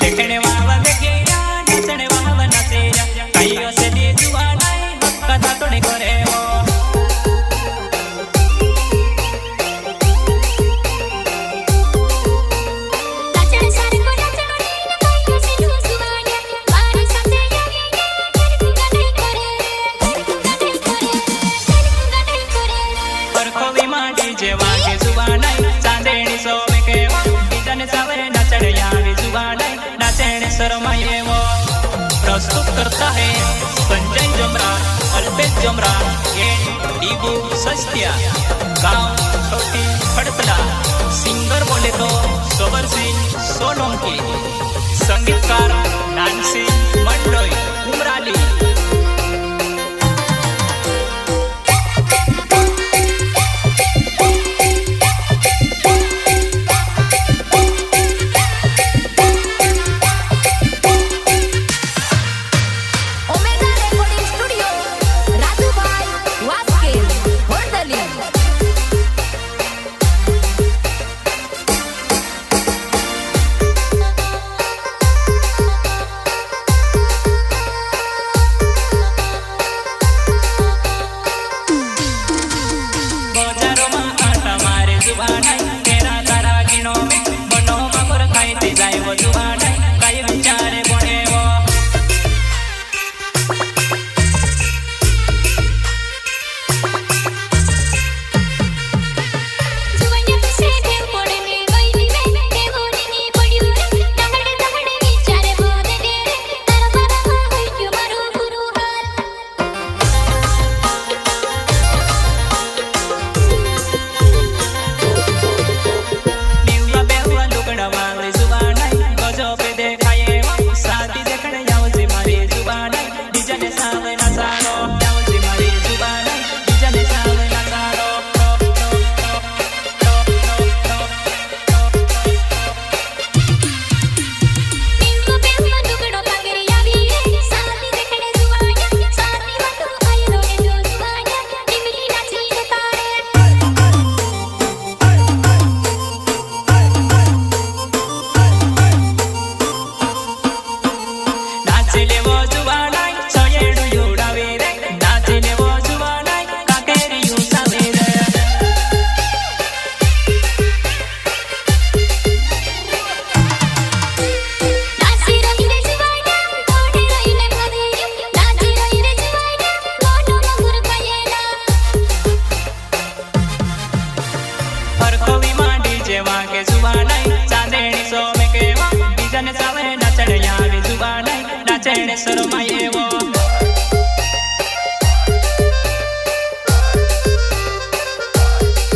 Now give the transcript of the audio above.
देखने वाला देखेया नाचने वाला नाचेया कहियो से ले जुआ नहीं कथा तोड़े करे वो नाचने सारे को नाचनो नहीं कहियो से ले जुआ नहीं मारी साथे जावी तेरे को नहीं करे पर कोई माटी जेवा के जुआ नहीं चांदेनी सो में के बीजन सावे नाचने यावी जुआ नहीं नाचने शर्माए वो प्रस्तुत करता है संजय जमरा अल्पेश जमरा ये डीबू सस्तिया गांव छोटी खड़तला सिंगर बोले तो सोबर सिंह सोलंकी संगीतकार नानसी मंडोई उमराली नाचने शर्माए वो